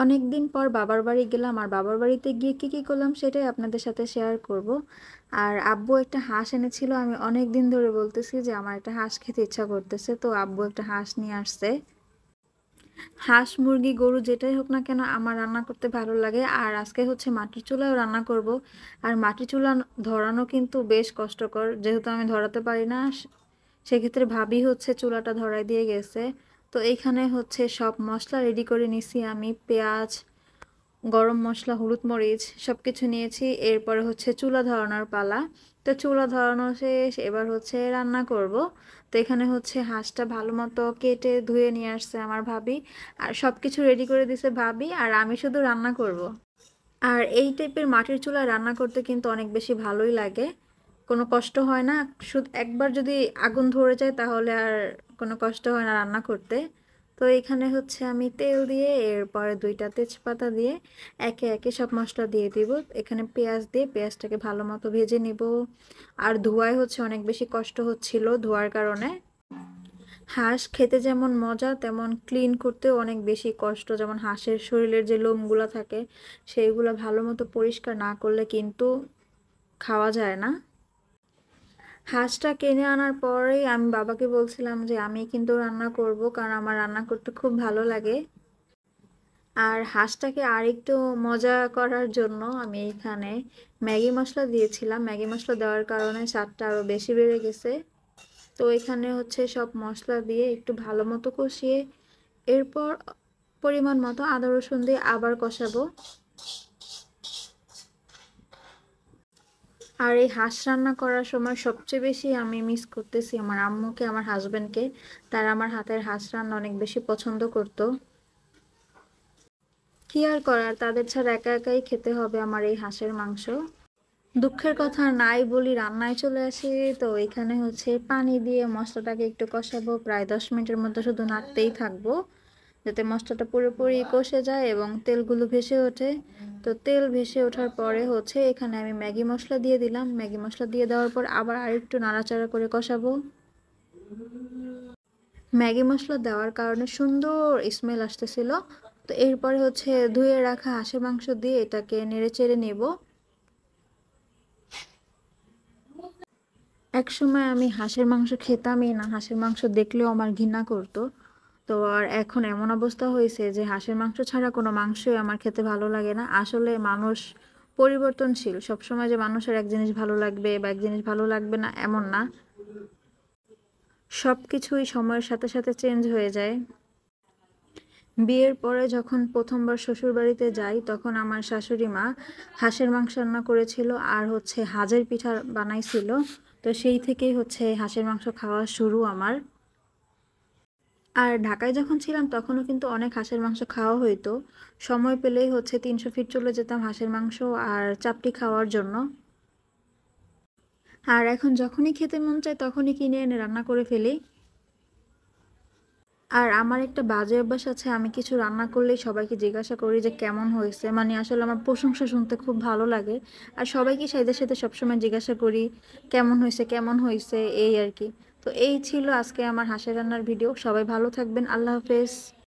অনেকদিন পর বাবার বাড়ি গেলাম আর বাবার বাড়িতে গিয়ে কি করলাম সেটাই আপনাদের সাথে শেয়ার করব। আর আব্বু একটা হাঁস এনেছিল, আমি অনেক দিন ধরে বলতেছি যে আমার একটা হাঁস খেতে ইচ্ছা করতেছে, তো আব্বু একটা হাঁস নিয়ে আসছে। হাঁস মুরগি গরু যেটাই হোক না কেন আমার রান্না করতে ভালো লাগে। আর আজকে হচ্ছে মাটির চুলায়ও রান্না করব। আর মাটির চুলা ধরানো কিন্তু বেশ কষ্টকর, যেহেতু আমি ধরাতে পারি না। সেক্ষেত্রে ভাবি হচ্ছে চুলাটা ধরায় দিয়ে গেছে। তো এইখানে হচ্ছে সব মশলা রেডি করে নিছি, আমি পেঁয়াজ, গরম মশলা, হলুদ মরিচ সবকিছু নিয়েছি। এরপরে হচ্ছে চুলা ধরানোর পালা। তো চুলা ধরানো শেষ, এবার হচ্ছে রান্না করব। তো এখানে হচ্ছে হাঁসটা ভালো মতো কেটে ধুয়ে নিয়ে আসছে আমার ভাবি। আর সবকিছু রেডি করে দিছে ভাবি, আর আমি শুধু রান্না করব। আর এই টাইপের মাটির চুলায় রান্না করতে কিন্তু অনেক বেশি ভালোই লাগে, কোনো কষ্ট হয় না। শুধু একবার যদি আগুন ধরে যায় তাহলে আর কোনো কষ্ট হয় না রান্না করতে। তো এখানে হচ্ছে আমি তেল দিয়ে এরপরে দুইটা তেজপাতা দিয়ে একে একে সব মশলা দিয়ে দিব। এখানে পেঁয়াজ দিয়ে পেঁয়াজটাকে ভালো মতো ভেজে নিব। আর ধোয়ায় হচ্ছে অনেক বেশি কষ্ট হচ্ছিল ধোয়ার কারণে। হাঁস খেতে যেমন মজা তেমন ক্লিন করতেও অনেক বেশি কষ্ট। যেমন হাঁসের শরীরের যে লোমগুলা থাকে সেইগুলো ভালো মতো পরিষ্কার না করলে কিন্তু খাওয়া যায় না। হাঁসটা কিনে আনার পরেই আমি বাবাকে বলছিলাম যে আমি কিন্তু রান্না করব, কারণ আমার রান্না করতে খুব ভালো লাগে। আর হাঁসটাকে আরেকটু মজা করার জন্য আমি এখানে ম্যাগি মশলা দিয়েছিলাম। ম্যাগি মশলা দেওয়ার কারণে স্বাদটা আরও বেশি বেড়ে গেছে। তো এখানে হচ্ছে সব মশলা দিয়ে একটু ভালো মতো কষিয়ে এরপর পরিমাণ মতো আদা রসুন দিয়ে আবার কষাবো। আর এই হাঁস রান্না করার সময় সবচেয়ে বেশি আমি মিস করতেছি আমার আম্মুকে, আমার হাজবেন্ডকে। তারা আমার হাতের হাঁস রান্না অনেক বেশি পছন্দ করতো। কি আর করার, তাদের ছাড়া একা একাই খেতে হবে আমার এই হাঁসের মাংস। দুঃখের কথা নাই বলি, রান্নায় চলে আসি। তো এখানে হচ্ছে পানি দিয়ে মশলাটাকে একটু কষাবো, প্রায় 10 মিনিটের মতো শুধু নাড়তেই থাকবো যাতে মশলাটা পুরোপুরি কষে যায় এবং তেলগুলো ভেসে ওঠে। তো তেল ভেসে ওঠার পরে হচ্ছে এখানে আমি ম্যাগি মশলা দিয়ে দিলাম। ম্যাগি মশলা দিয়ে দেওয়ার পর আবার আরেকটু নাড়াচাড়া করে কষাবো। ম্যাগি মশলা দেওয়ার কারণে সুন্দর স্মেল আসতেছিল। তো এরপরে হচ্ছে ধুয়ে রাখা হাঁসের মাংস দিয়ে এটাকে নেড়ে চেড়ে নেব। একসময় আমি হাঁসের মাংস খেতামই না, হাঁসের মাংস দেখলেও আমার ঘৃণা করতো। তো আর এখন এমন অবস্থা হয়েছে যে হাঁসের মাংস ছাড়া কোনো মাংসই আমার খেতে ভালো লাগে না। আসলে মানুষ পরিবর্তনশীল, সবসময় যে মানুষের এক জিনিস ভালো লাগবে বা এক জিনিস ভালো লাগবে না এমন না, সব কিছুই সময়ের সাথে সাথে চেঞ্জ হয়ে যায়। বিয়ের পরে যখন প্রথমবার শ্বশুর বাড়িতে যাই তখন আমার শাশুড়ি মা হাঁসের মাংস রান্না করেছিল আর হচ্ছে হাজের পিঠা বানাইছিল। তো সেই থেকেই হচ্ছে হাঁসের মাংস খাওয়া শুরু আমার। আর ঢাকায় যখন ছিলাম তখনও কিন্তু অনেক হাঁসের মাংস খাওয়া হইতো। সময় পেলেই হচ্ছে 300 ফিট চলে যেতাম হাঁসের মাংস আর চাপটি খাওয়ার জন্য। আর এখন যখনই খেতে মন চায় তখনই কিনে এনে রান্না করে ফেলি। আর আমার একটা বাজে অভ্যাস আছে, আমি কিছু রান্না করলেই সবাইকে জিজ্ঞাসা করি যে কেমন হয়েছে। মানে আসলে আমার প্রশংসা শুনতে খুব ভালো লাগে। আর সবাইকে সাথে সাথে সবসময় জিজ্ঞাসা করি কেমন হয়েছে কেমন হয়েছে, এই আর কি। তো এই ছিল আজকে আমার হাঁসের রান্নার ভিডিও। সবাই ভালো থাকবেন, আল্লাহ হাফেজ।